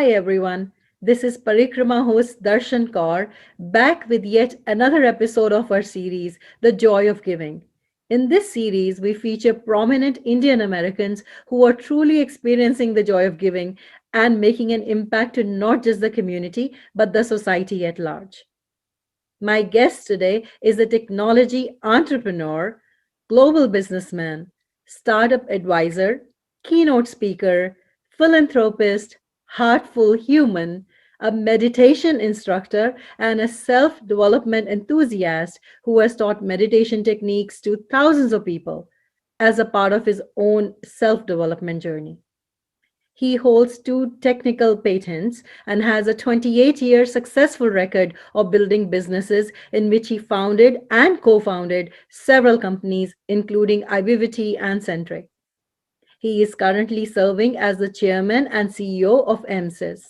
Hi everyone, this is Parikrama host Darshan Kaur back with yet another episode of our series, The Joy of Giving. In this series, we feature prominent Indian Americans who are truly experiencing the joy of giving and making an impact to not just the community but the society at large. My guest today is a technology entrepreneur, global businessman, startup advisor, keynote speaker, philanthropist, heartful human, a meditation instructor, and a self development enthusiast who has taught meditation techniques to thousands of people as a part of his own self development journey. He holds two technical patents and has a 28-year successful record of building businesses in which he founded and co founded several companies, including Ibivity and Centric. He is currently serving as the chairman and CEO of MSIS.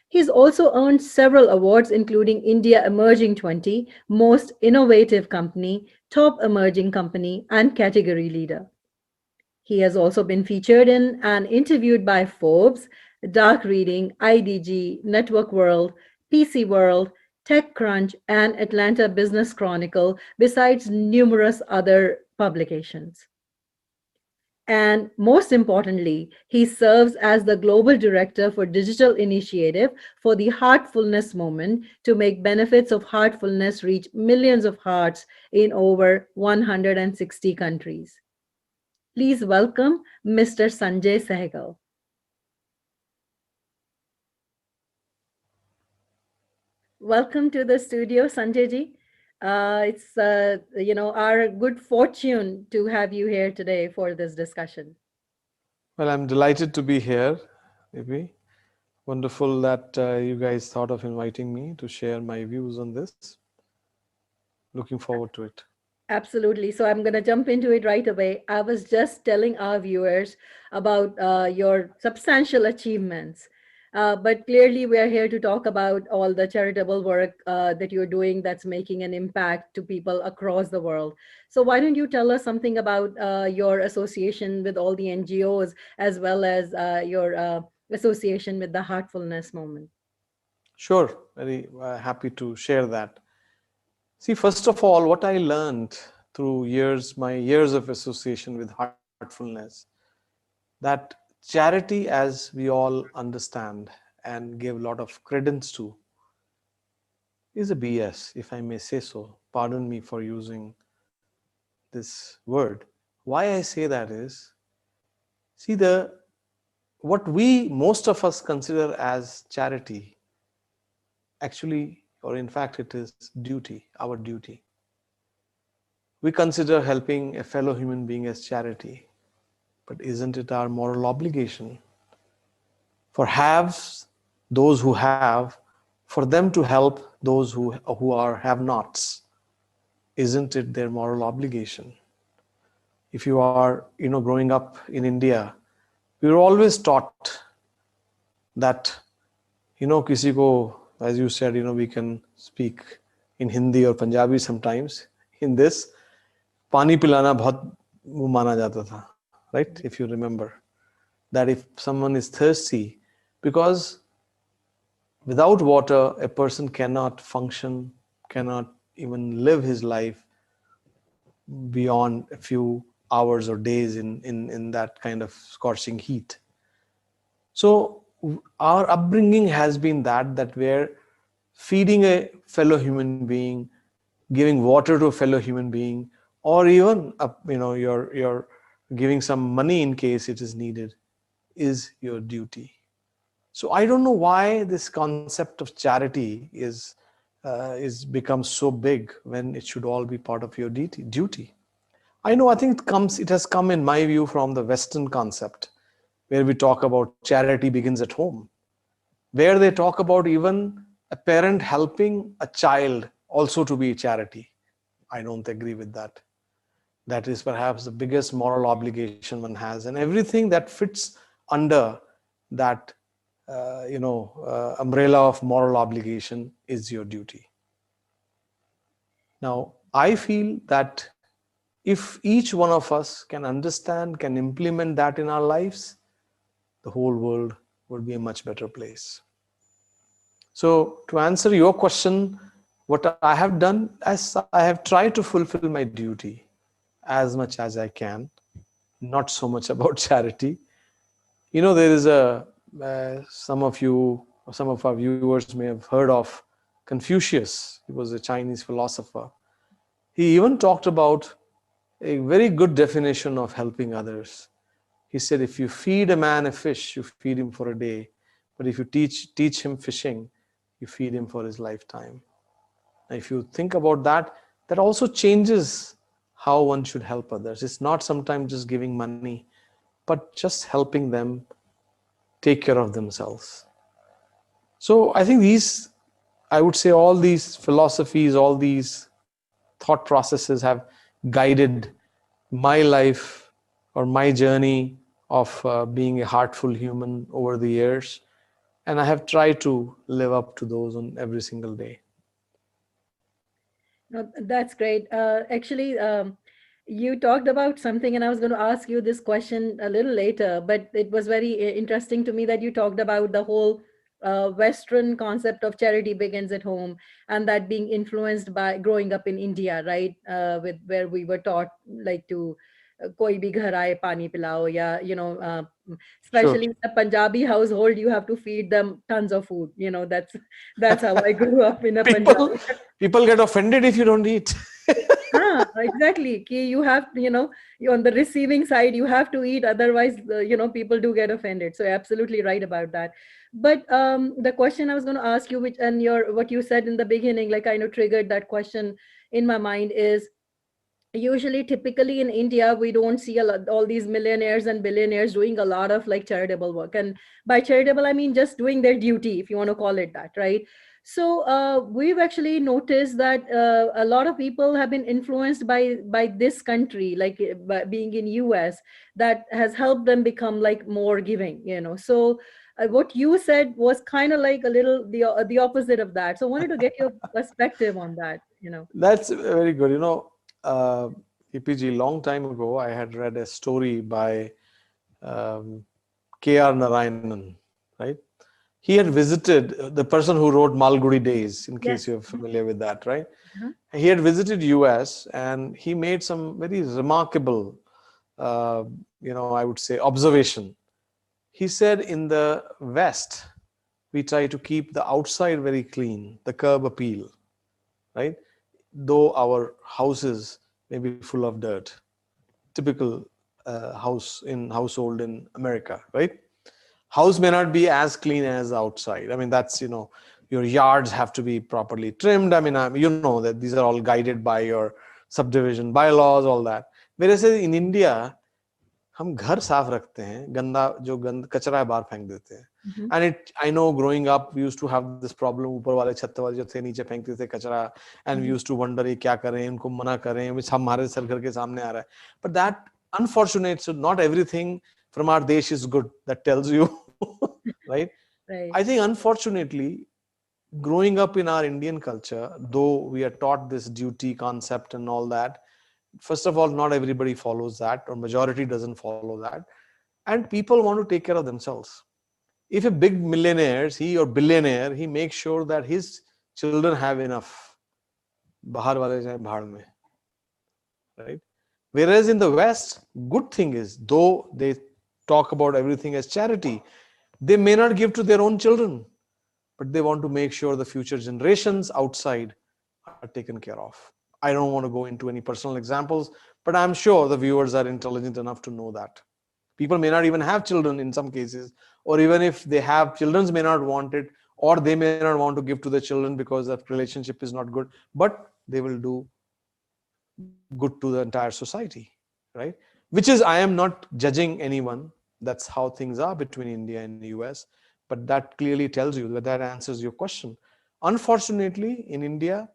He's also earned several awards, including India Emerging 20, Most Innovative Company, Top Emerging Company, and Category Leader. He has also been featured in and interviewed by Forbes, Dark Reading, IDG, Network World, PC World, TechCrunch, and Atlanta Business Chronicle, besides numerous other publications. And most importantly, he serves as the global director for digital initiative for the Heartfulness movement to make benefits of heartfulness reach millions of hearts in over 160 countries. Please welcome Mr. Sanjay Sehgal. Welcome to the studio, Sanjay ji. It's our good fortune to have you here today for this discussion. Well, I'm delighted to be here, maybe. Wonderful that you guys thought of inviting me to share my views on this. Looking forward to it. Absolutely. So I'm going to jump into it right away. I was just telling our viewers about your substantial achievements. But clearly, we are here to talk about all the charitable work that you're doing that's making an impact to people across the world. So, why don't you tell us something about your association with all the NGOs as well as your association with the Heartfulness Movement? Sure, very happy to share that. See, first of all, what I learned through my years of association with heartfulness, that charity, as we all understand and give a lot of credence to, is a BS, if I may say so. Pardon me for using this word. Why I say that is, see, what we most of us consider as charity, actually, or in fact, it is duty, our duty. We consider helping a fellow human being as charity, but isn't it our moral obligation for those who have, for them to help those who are have-nots? Isn't it their moral obligation? If you are, growing up in India, we were always taught that, kisi ko, as you said, we can speak in Hindi or Punjabi sometimes. In this, पानी पिलाना बहुत वो माना जाता था, right? If you remember that if someone is thirsty, because without water a person cannot function, cannot even live his life beyond a few hours or days in that kind of scorching heat. So our upbringing has been that we're feeding a fellow human being, giving water to a fellow human being, or even you're giving some money in case it is needed, is your duty. So I don't know why this concept of charity is becomes so big when it should all be part of your duty. I think it has come, in my view, from the Western concept, where we talk about charity begins at home, where they talk about even a parent helping a child also to be a charity. I don't agree with that. That is perhaps the biggest moral obligation one has, and everything that fits under that umbrella of moral obligation is your duty. Now, I feel that if each one of us can understand, can implement that in our lives, the whole world would be a much better place. So to answer your question, what I have done is I have tried to fulfill my duty as much as I can, not so much about charity. There is some of you, or some of our viewers may have heard of Confucius. He was a Chinese philosopher. He even talked about a very good definition of helping others. He said, if you feed a man a fish, you feed him for a day. But if you teach him fishing, you feed him for his lifetime. Now, if you think about that, that also changes how one should help others. It's not sometimes just giving money, but just helping them take care of themselves. So I think I would say all these philosophies, all these thought processes have guided my life or my journey of being a heartful human over the years. And I have tried to live up to those on every single day. No, that's great. Actually, you talked about something, and I was going to ask you this question a little later, but it was very interesting to me that you talked about the whole Western concept of charity begins at home, and that being influenced by growing up in India, right? With where we were taught like to koi bhi ghar aaye pani pilao, yeah, Sure. especially in a Punjabi household, you have to feed them tons of food. That's how I grew up in a people Punjabi. people get offended if you don't eat. Exactly. You have, you're on the receiving side, you have to eat. Otherwise, people do get offended. So you're absolutely right about that. But the question I was going to ask you, which and what you said in the beginning, like kind of triggered that question in my mind is usually typically in India we don't see all these millionaires and billionaires doing a lot of like charitable work, and by charitable I mean just doing their duty, if you want to call it that, right? So we've actually noticed that a lot of people have been influenced by this country, like by being in US, that has helped them become like more giving, so what you said was kind of like a little the opposite of that, so I wanted to get your perspective on that. That's very good. Uh, EPG, long time ago, I had read a story by um, K.R. Narayanan, right? He had visited the person who wrote Malgudi Days, in case Yes. you're Mhm. familiar with that, right? Uh-huh. He had visited US and he made some very remarkable, I would say, observation. He said in the West, we try to keep the outside very clean, the curb appeal, right? Though our houses may be full of dirt, typical household in America, right? House may not be as clean as outside. I mean, that's, your yards have to be properly trimmed. I mean, you know that these are all guided by your subdivision bylaws, all that. Whereas in India, हम घर साफ रखते हैं, गंदा जो कचरा है बाहर फेंक देते हैं. Mhm. And I know growing up we used to have this problem, ऊपर वाले छत वाले जो थे नीचे फेंकते थे कचरा, and we Mhm. used to wonder ये क्या करें, इनको मना करें, which हमारे सर घर के सामने आ रहा है. But that unfortunate, so not everything from our desh is good, that tells you, right? I Right. think unfortunately, growing up in our Indian culture, though we are taught this duty concept and all that, first of all, not everybody follows that, or majority doesn't follow that, and people want to take care of themselves. If a big millionaire, he or billionaire, he makes sure that his children have enough. Bahar wale jaye bhar mein, right? Whereas in the West, good thing is, though they talk about everything as charity, they may not give to their own children, but they want to make sure the future generations outside are taken care of. I don't want to go into any personal examples, but I'm sure the viewers are intelligent enough to know that. People may not even have children in some cases, or even if they have, children may not want it, or they may not want to give to the children because that relationship is not good, but they will do good to the entire society, right? Which is, I am not judging anyone. That's how things are between India and the US. But that clearly tells you that that answers your question. Unfortunately, in India,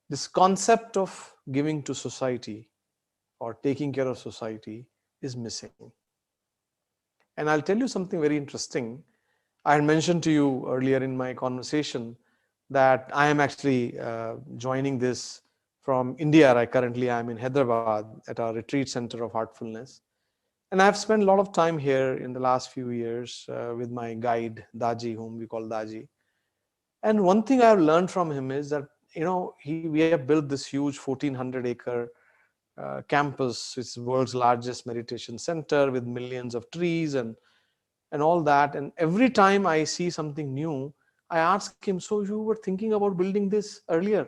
this concept of giving to society or taking care of society is missing. And I'll tell you something very interesting. I had mentioned to you earlier in my conversation that I am actually joining this from India. I currently am in Hyderabad at our retreat center of heartfulness. And I've spent a lot of time here in the last few years with my guide, Daji, whom we call Daji. And one thing I've learned from him is that, we have built this huge 1,400-acre campus. It's the world's largest meditation center with millions of trees and all that. And every time I see something new, I ask him, so you were thinking about building this earlier?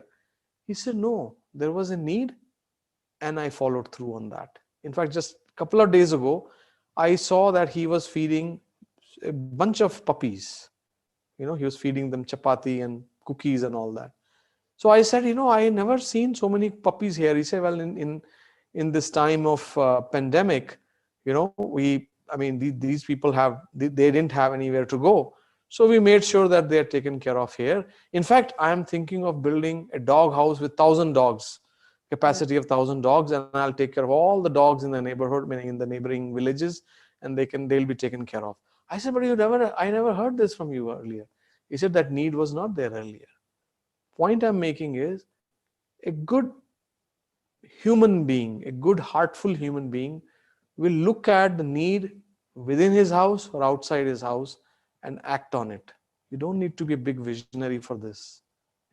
He said, no, there was a need and I followed through on that. In fact, just a couple of days ago, I saw that he was feeding a bunch of puppies. He was feeding them chapati and cookies and all that. So I said, I never seen so many puppies here. He said, well, in this time of pandemic, these people they didn't have anywhere to go. So we made sure that they're taken care of here. In fact, I am thinking of building a dog house with 1,000 dogs, Yeah. capacity of 1,000 dogs, and I'll take care of all the dogs in the neighborhood, meaning in the neighboring villages, and they'll be taken care of. I said, but I never heard this from you earlier. He said that need was not there earlier. Point I'm making is a good human being, a good heartful human being will look at the need within his house or outside his house and act on it. You don't need to be a big visionary for this.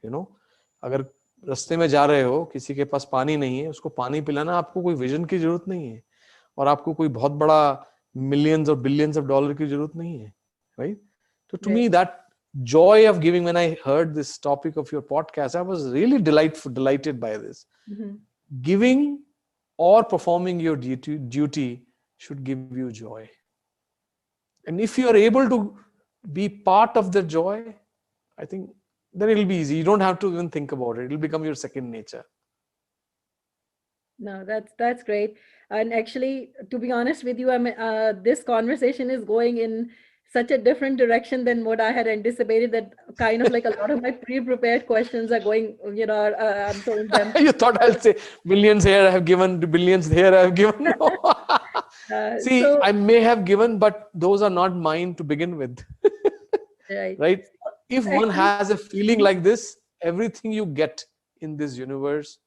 अगर रास्ते में जा रहे हो, किसी के पास पानी नहीं है, उसको पानी पिलाना, आपको कोई विजन की जरूरत नहीं है और आपको कोई बहुत बड़ा millions or billions of dollars की जरूरत नहीं है, right? So to me, that joy of giving, when I heard this topic of your podcast, I was really delighted by this. Mm-hmm. Giving or performing your duty should give you joy. And if you are able to be part of the joy, I think then it'll be easy. You don't have to even think about it. It'll become your second nature. No, that's great. And actually, to be honest with you, this conversation is going in such a different direction than what I had anticipated. That kind of like a lot of my pre-prepared questions are going. I'm throwing them. You thought I'll say millions here I have given, billions here I have given. No. See, I may have given, but those are not mine to begin with. Right. Right? If one has a feeling like this, everything you get in this universe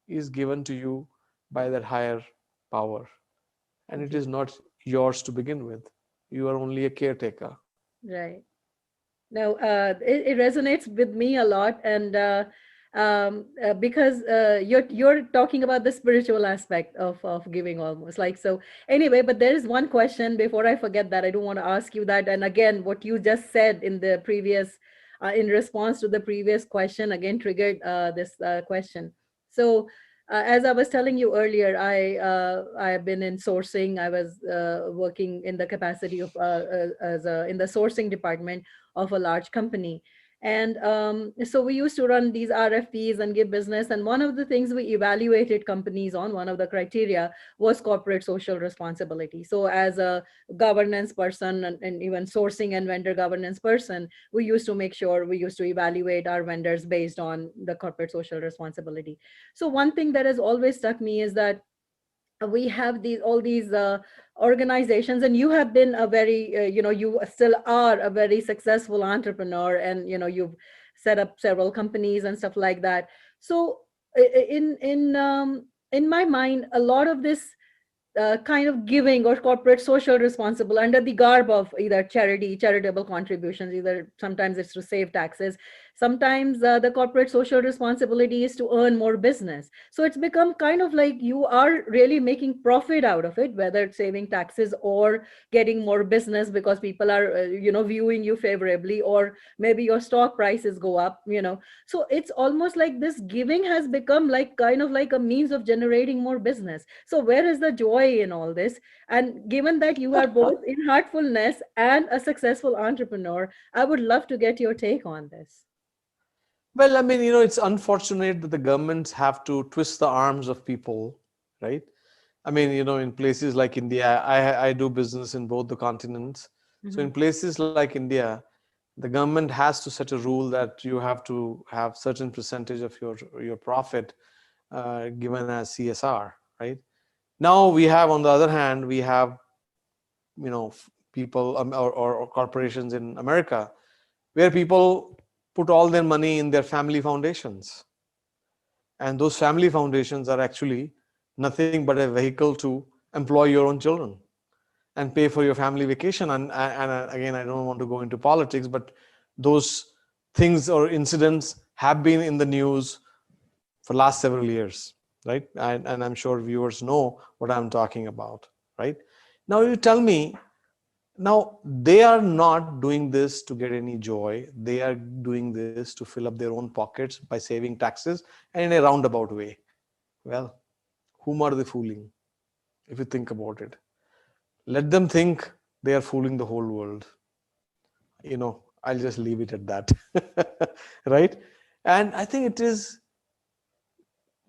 is given to you by that higher power. And it is not yours to begin with. You are only a caretaker. Right. Now, it resonates with me a lot, and because you're talking about the spiritual aspect of giving, almost like so. Anyway, but there is one question before I forget that I don't want to ask you that. And again, what you just said in the previous, in response to the previous question, again triggered this question. So. As I was telling you earlier, I have been in sourcing. I was working in the capacity of in the sourcing department of a large company, and so we used to run these RFPs and give business. And one of the things we evaluated companies on, one of the criteria, was corporate social responsibility. So as a governance person and even sourcing and vendor governance person, we used to make sure, we used to evaluate our vendors based on the corporate social responsibility. So one thing that has always struck me is that we have all these organizations, and you have been a very you still are a very successful entrepreneur, and you've set up several companies and stuff like that. So in my mind, a lot of this kind of giving or corporate social responsible under the garb of either charitable contributions, either sometimes it's to save taxes, sometimes the corporate social responsibility is to earn more business. So it's become kind of like you are really making profit out of it, whether it's saving taxes or getting more business because people are viewing you favorably, or maybe your stock prices go up. So it's almost like this giving has become like kind of like a means of generating more business. So where is the joy in all this? And given that you are both in heartfulness and a successful entrepreneur, I would love to get your take on this. Well, I mean, it's unfortunate that the governments have to twist the arms of people, right? I mean, in places like India, I do business in both the continents. So in places like India, the government has to set a rule that you have to have certain percentage of your profit given as CSR, right? Now we have, on the other hand, we have, people or corporations in America where people put all their money in their family foundations. And those family foundations are actually nothing but a vehicle to employ your own children. and pay for your family vacation. And again, I don't want to go into politics, but those things or incidents have been in the news for last several years, right? And I'm sure viewers know what I'm talking about, right? Now you tell me, now they are not doing this to get any joy. They are doing this to fill up their own pockets by saving taxes and in a roundabout way. Well, whom are they fooling? If you think about it, let them think they are fooling the whole world. I'll just leave it at that. Right? And I think it is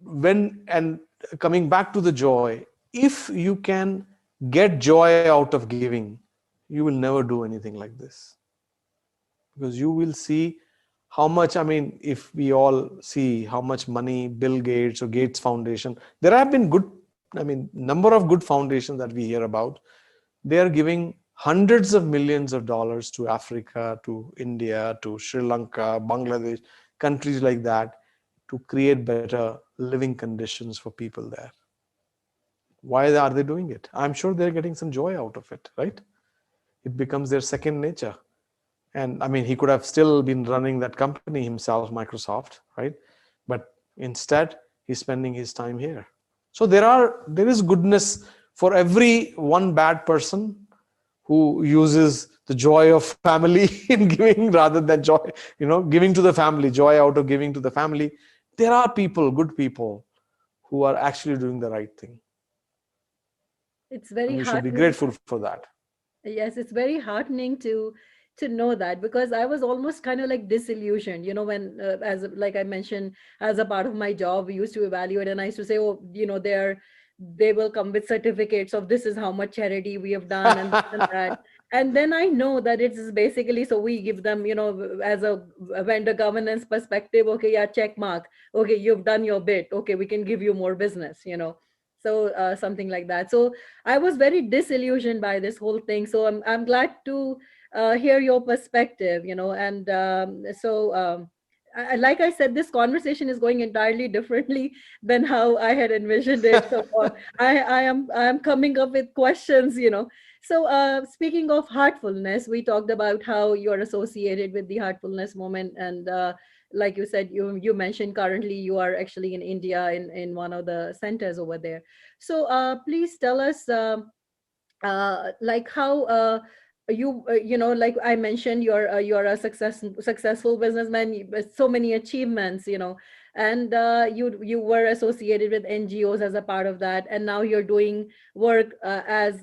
and coming back to the joy, if you can get joy out of giving, you will never do anything like this, because you will see how much, I mean, if we all see how much money Bill Gates or Gates Foundation, there have been good, I mean, number of good foundations that we hear about. They are giving hundreds of millions of dollars to Africa, to India, to Sri Lanka, Bangladesh, countries like that, to create better living conditions for people there. Why are they doing it? I'm sure they're getting some joy out of it, right? It becomes their second nature. And I mean, he could have still been running that company himself, Microsoft, right? But instead, he's spending his time here. So there is goodness for every one bad person who uses the joy of family in giving rather than joy, giving to the family, joy out of giving to the family. There are people, good people, who are actually doing the right thing. It's And very we should be heartening. grateful for that. Yes, it's very heartening to know that, because I was almost kind of like disillusioned, when like I mentioned, as a part of my job, we used to evaluate, and I used to say, oh, they will come with certificates of this is how much charity we have done and this and that. And then I know that it's basically, so we give them, as a vendor governance perspective, okay, yeah, check mark, okay, you've done your bit, okay, we can give you more business, so something like that. So I was very disillusioned by this whole thing. So I'm glad to hear your perspective, and like I said, this conversation is going entirely differently than how I had envisioned it. So I am coming up with questions, So speaking of heartfulness, we talked about how you're associated with the heartfulness moment, and like you said, you mentioned currently you are actually in India in one of the centers over there. So please tell us, like how like I mentioned, you're a successful businessman with so many achievements, and you were associated with NGOs as a part of that, and now you're doing work as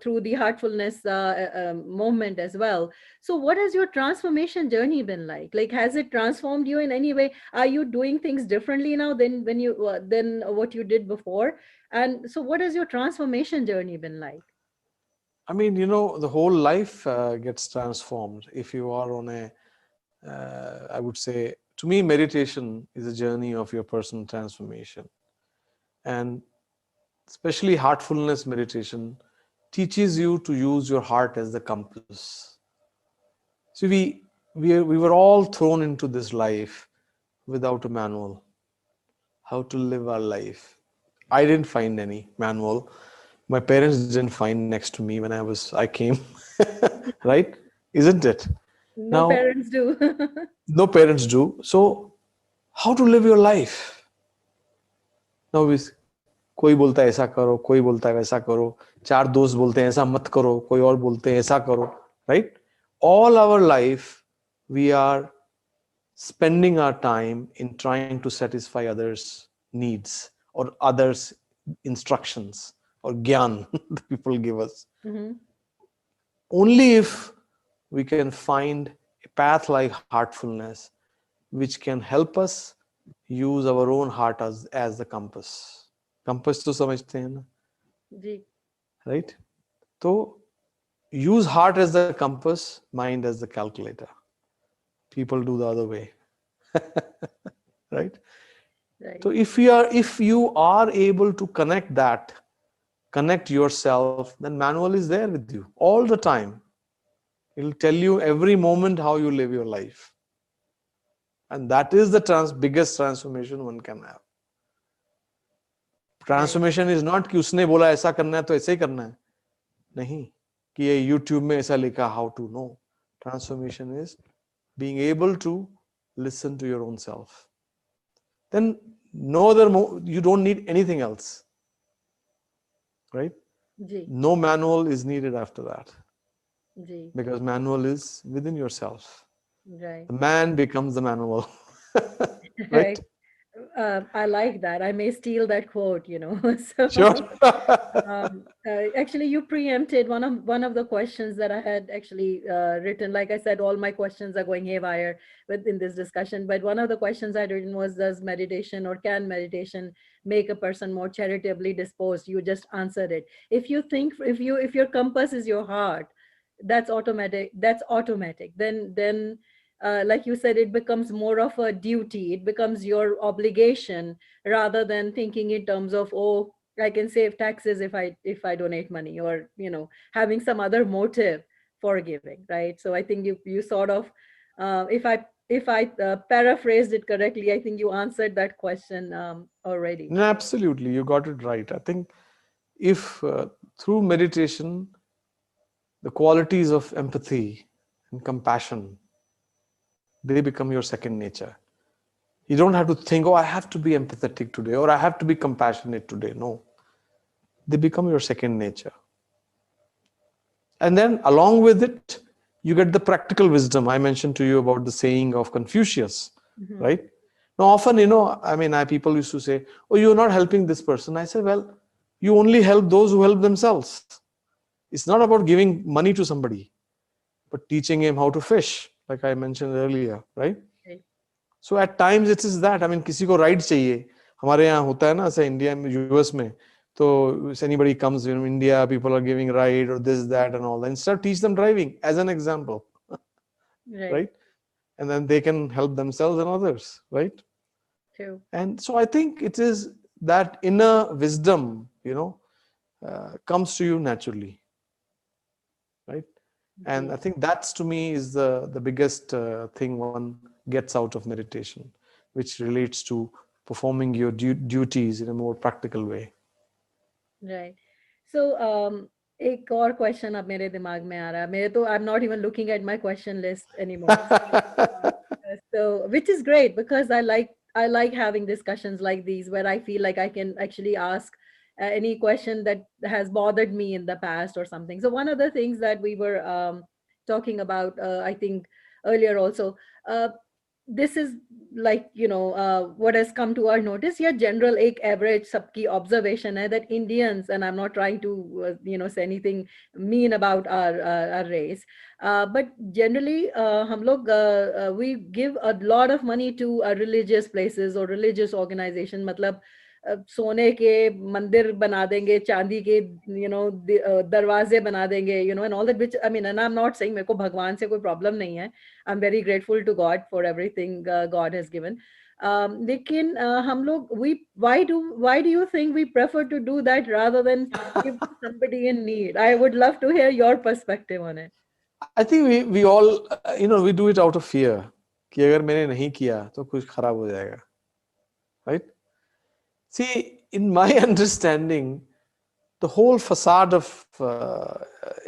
through the heartfulness movement as well. So what has your transformation journey been like? Like, has it transformed you in any way? Are you doing things differently now than what you did before? And so what has your transformation journey been like? I mean, the whole life gets transformed if you are on I would say, to me, meditation is a journey of your personal transformation. And especially heartfulness meditation teaches you to use your heart as the compass. See, we were all thrown into this life without a manual, how to live our life. I didn't find any manual. My parents didn't find next to me when I came, right? Isn't it? No Now, parents do. no parents do. So, how to live your life? Now, कोई बोलता है ऐसा करो, कोई बोलता है वैसा करो, चार दोस्त बोलते हैं ऐसा मत करो, कोई और बोलते हैं ऐसा करो, right? All our life, we are spending our time in trying to satisfy others' needs or others' instructions or gyan that people give us. Hmm. Only if we can find a path like heartfulness, which can help us use our own heart as the compass. Compass to समझते हैं ना, जी. right? So use heart as the compass, mind as the calculator. People do the other way, right? So Right. if you are able to connect yourself, then manual is there with you all the time. It'll tell you every moment how you live your life. And that is the biggest transformation one can have. Right. Transformation is not कि उसने बोला ऐसा करना है तो ऐसे ही करना है. नहीं कि ये YouTube में ऐसा लिखा how to know. Transformation is being able to listen to your own self. Then you don't need anything else, right? जी No manual is needed after that, जी because manual is within yourself. Right The man becomes the manual. Right? Right I like that. I may steal that quote, you know. So, Sure. actually, you preempted one of the questions that I had actually written. Like I said, all my questions are going haywire within this discussion. But one of the questions I'd written was, does meditation or can meditation make a person more charitably disposed? You just answered it. If you think, if your compass is your heart, that's automatic. That's automatic. Then like you said, it becomes more of a duty. It becomes your obligation rather than thinking in terms of, oh, I can save taxes if I donate money, or having some other motive for giving, right? So I think you sort of, if I paraphrased it correctly, I think you answered that question already. No, absolutely, you got it right. I think if through meditation, the qualities of empathy and compassion, they become your second nature. You don't have to think, oh, I have to be empathetic today, or I have to be compassionate today. No, they become your second nature. And then along with it, you get the practical wisdom. I mentioned to you about the saying of Confucius, Mhm. right? Now, often, people used to say, oh, you're not helping this person. I say, well, you only help those who help themselves. It's not about giving money to somebody, but teaching him how to fish, like I mentioned earlier, right? Okay. So at times it is that, किसी को ride चाहिए. हमारे यहाँ होता है ना, ऐसे India में, यूएस में, तो if anybody comes in India, people are giving ride or this, that, and all that. Instead, teach them driving as an example, Right. right? And then they can help themselves and others, right? True. And so I think it is that inner wisdom, comes to you naturally, right? And I Ji. think that's, to me, is the biggest thing one gets out of meditation, which relates to performing your duties in a more practical way. Right. So, एक और question अब मेरे दिमाग में आ रहा है. मेरे तो, I'm not even looking at my question list anymore. So, which is great because I like having discussions like these where I feel like I can actually ask any question that has bothered me in the past or something. So one of the things that we were talking about, I think earlier also, uh, this is like, what has come to our notice. Yeah, general एक average सबकी observation है that Indians, and I'm not trying to say anything mean about our race, but generally हम लोग we give a lot of money to religious places or religious organization. मतलब सोने के मंदिर बना देंगे, चांदी के दरवाजे बना देंगे, and all that, which I mean, and I'm not saying मेरे को भगवान से कोई problem नहीं है. I'm very grateful to God for everything God has given. लेकिन हम लोग, why do you think we prefer to do that rather than give to somebody in need? I would love to hear your perspective on it. I think we all, we do it out of fear कि अगर मैंने नहीं किया तो कुछ खराब हो जाएगा, right? See, in my understanding, the whole facade of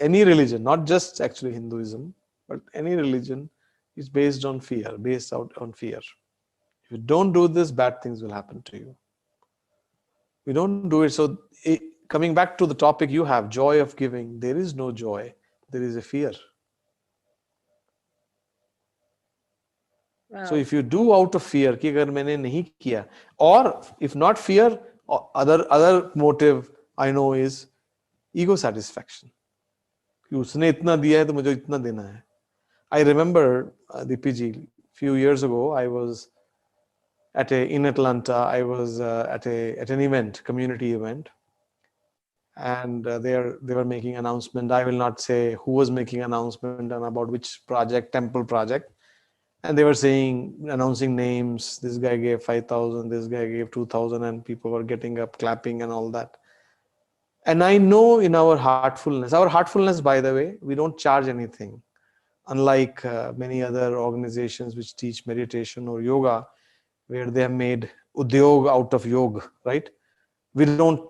any religion, not just actually Hinduism, but any religion, is based on fear, based out on fear. If you don't do this, bad things will happen to you. We don't do it. So, coming back to the topic you have, joy of giving, there is no joy, there is a fear. So Wow. if you do out of fear कि अगर मैंने नहीं किया, or if not fear, other motive I know is ego satisfaction. कि उसने इतना दिया है तो मुझे इतना देना है. I remember, Deepi ji, few years ago, I was in Atlanta. I was at an event, community event, and they were making announcement. I will not say who was making announcement and about which project, temple project. And they were announcing names. This guy gave 5,000, this guy gave 2,000, and people were getting up, clapping, and all that. And I know in our heartfulness, by the way, we don't charge anything. Unlike many other organizations which teach meditation or yoga, where they have made udyog out of yoga, right? We don't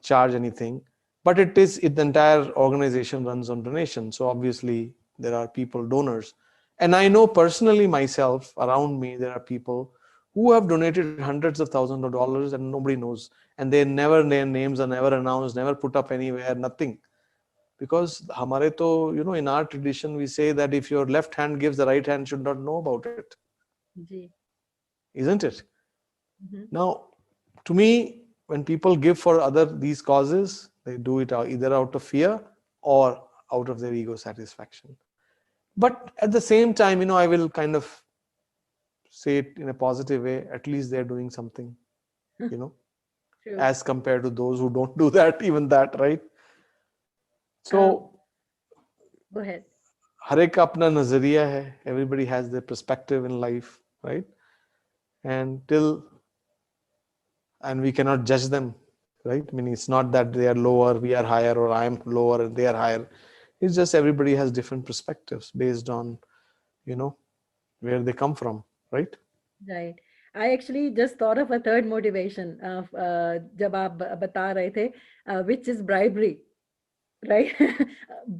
charge anything. but the entire organization runs on donation. So obviously there are people donors, and I know personally myself, around me there are people who have donated hundreds of thousands of dollars and nobody knows, and their names are never announced, never put up anywhere, nothing. Because hamare to, in our tradition we say that if your left hand gives, the right hand should not know about it, ji. isn't it? Mhm. Now, to me, when people give for these causes, they do it either out of fear or out of their ego satisfaction. But at the same time, I will kind of say it in a positive way. At least they're doing something, you know, True. as compared to those who don't do that, even that, right? Uh, So, Go ahead. हर एक का अपना नजरिया है. Everybody has their perspective in life, right? And we cannot judge them, right? I mean, it's not that they are lower, we are higher, or I'm lower and they are higher. It's just everybody has different perspectives based on, you know, where they come from, right? Right. I actually just thought of a third motivation of जब आप बता रहे थे, which is bribery. Right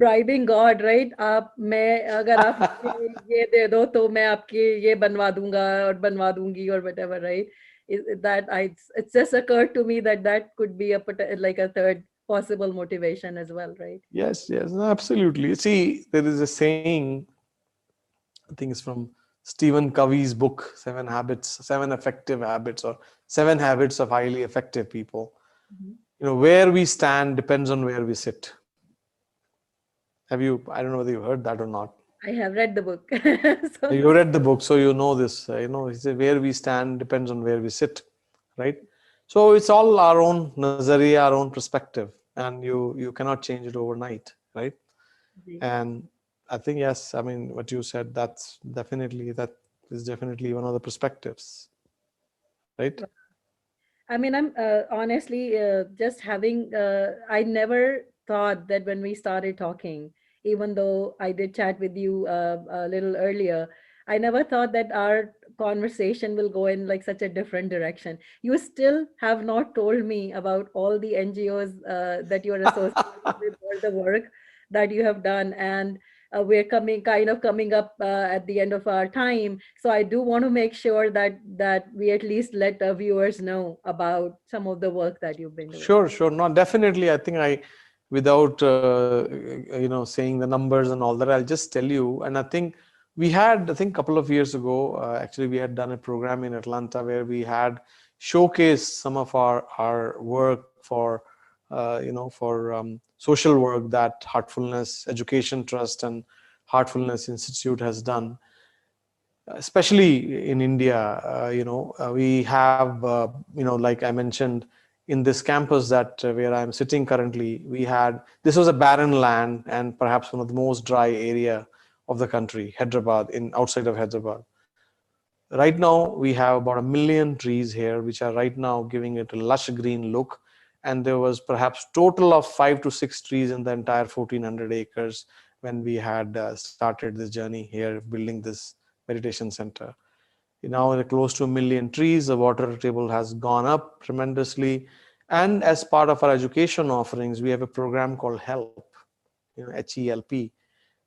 bribing God right आप मैं अगर आप मुझे ये दे दो तो मैं आपके ये बनवा दूंगा और बनवा दूंगी और whatever right that I it's just occurred to me that that could be like a third possible motivation as well, right? Yes, yes, no, absolutely. See, there is a saying, I think it's from Stephen Covey's book, Seven Effective Habits, or Seven Habits of Highly Effective People. Mhm. Where we stand depends on where we sit. I don't know whether you heard that or not. I have read the book. So You read the book, so you know this. He said, where we stand depends on where we sit, right? So it's all our own nazariya, our own perspective, and you cannot change it overnight, right? Ji. And I think yes, I mean what you said, that is definitely one of the perspectives, right? I mean, I'm honestly just having, I never thought that when we started talking, even though I did chat with you a little earlier, I never thought that our conversation will go in like such a different direction. You still have not told me about all the NGOs that you're associated with or the work that you have done. And we're coming up at the end of our time, so I do want to make sure that we at least let the viewers know about some of the work that you've been doing. Sure, sure. No, definitely. I think without saying the numbers and all that, I'll just tell you. And I think a couple of years ago, actually, we had done a program in Atlanta where we had showcased some of our work for, social work that Heartfulness Education Trust and Heartfulness Institute has done, especially in India. We have, like I mentioned, in this campus that where I'm sitting currently, this was a barren land and perhaps one of the most dry area of the country, Hyderabad, outside of Hyderabad. Right now, we have about 1 million trees here, which are right now giving it a lush green look. And there was perhaps total of 5 to 6 trees in the entire 1,400 acres when we had started this journey here, building this meditation center. Now there are close to 1 million trees. The water table has gone up tremendously. And as part of our education offerings, we have a program called HELP, HELP.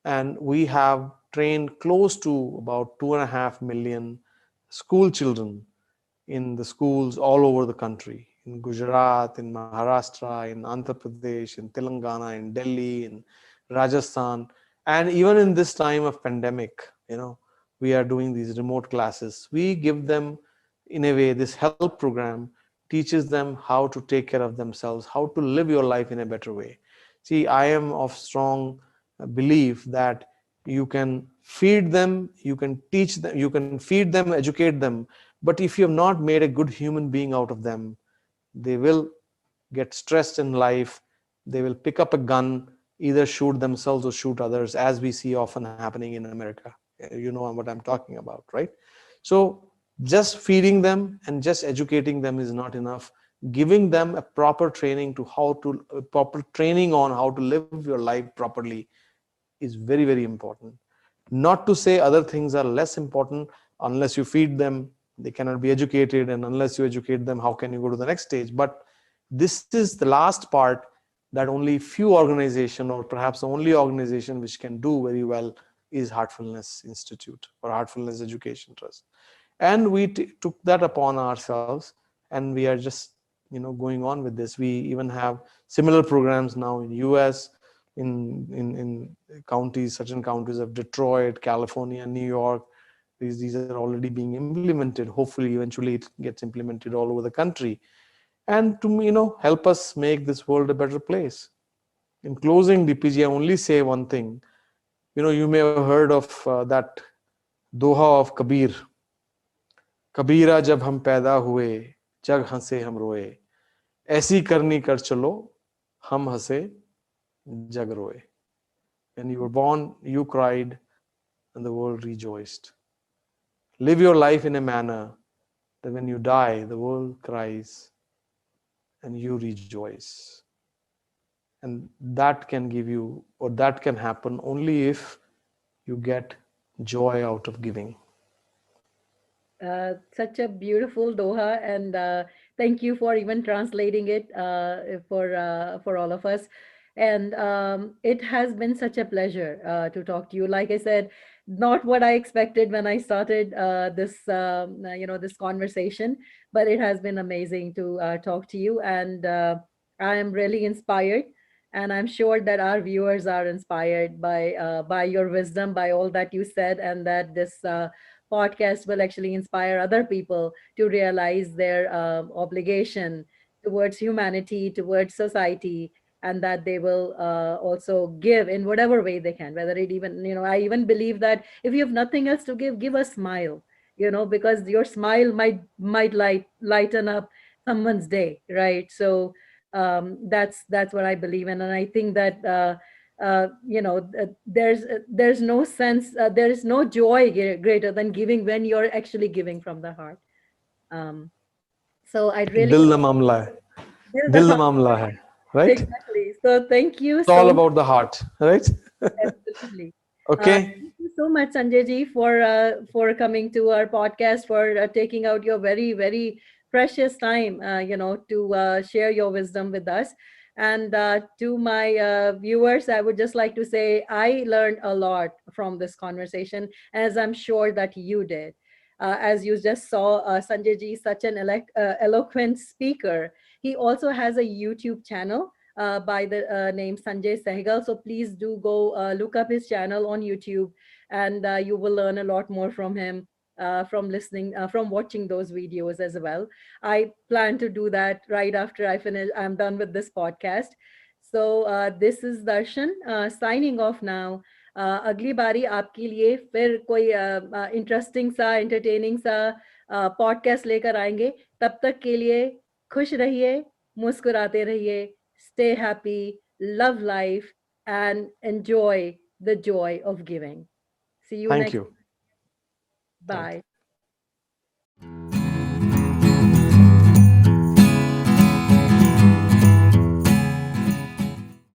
And we have trained close to about 2.5 million school children in the schools all over the country, in Gujarat, in Maharashtra, in Andhra Pradesh, in Telangana, in Delhi, in Rajasthan. And even in this time of pandemic, we are doing these remote classes. We give them, in a way, this help program teaches them how to take care of themselves, how to live your life in a better way. See, I am of strong belief that you can feed them, you can teach them, you can feed them, educate them, but if you have not made a good human being out of them, they will get stressed in life. They will pick up a gun, either shoot themselves or shoot others, as we see often happening in America. You know what I'm talking about, right? So just feeding them and just educating them is not enough. Giving them a proper training on how to live your life properly is very, very important. Not to say other things are less important. Unless you feed them, they cannot be educated, and unless you educate them, how can you go to the next stage? But this is the last part. that only few organization, or perhaps the only organization which can do very well, is Heartfulness Institute or Heartfulness Education Trust. And we took that upon ourselves, and we are just going on with this. We even have similar programs now in US, in counties, certain counties of Detroit, California, New York. These are already being implemented. Hopefully eventually it gets implemented all over the country, and to help us make this world a better place. In closing, DPG, I only say one thing. You may have heard of that doha of Kabir. कबीरा जब हम पैदा हुए, जग हंसे हम रोए, ऐसी करनी कर चलो, हम हंसे जग रोए. When you were born, you cried and the world rejoiced. Live your life in a manner that when you die, the world cries and you rejoice. And that can give you, or that can happen only if you get joy out of giving. Such a beautiful Doha, and thank you for even translating it for all of us. And it has been such a pleasure to talk to you. Like I said, not what I expected when I started this conversation, but it has been amazing to talk to you, and I am really inspired. And I'm sure that our viewers are inspired by your wisdom, by all that you said, and that this podcast will actually inspire other people to realize their obligation towards humanity, towards society, and that they will also give in whatever way they can. Whether it even, I even believe that if you have nothing else to give a smile, because your smile might lighten up someone's day, right? So that's what I believe in, and I think that there's no sense, there is no joy greater than giving when you're actually giving from the heart. um, so I'd really Dil na mamla hai. build the Dil na heart. mamla hai, right? Exactly. So thank you It's all so much. about the heart, right? Absolutely. Okay. Thank you so much, Sanjay ji, for coming to our podcast, for taking out your very, very precious time, to share your wisdom with us. And to my viewers, I would just like to say I learned a lot from this conversation, as I'm sure that you did. As you just saw, Sanjay ji, such an eloquent speaker. He also has a YouTube channel by the name Sanjay Sehgal. So please do go look up his channel on YouTube, and you will learn a lot more from him, from listening, from watching those videos as well. I plan to do that right after I'm done with this podcast. So this is Darshan signing off now. अगली बारी आपके लिए फिर कोई interesting सा entertaining सा podcast लेकर आएंगे. तब तक के लिए खुश रहिए, मुस्कुराते रहिए, stay happy, love life, and enjoy the joy of giving. See you Thank next. you. Thank you. Bye.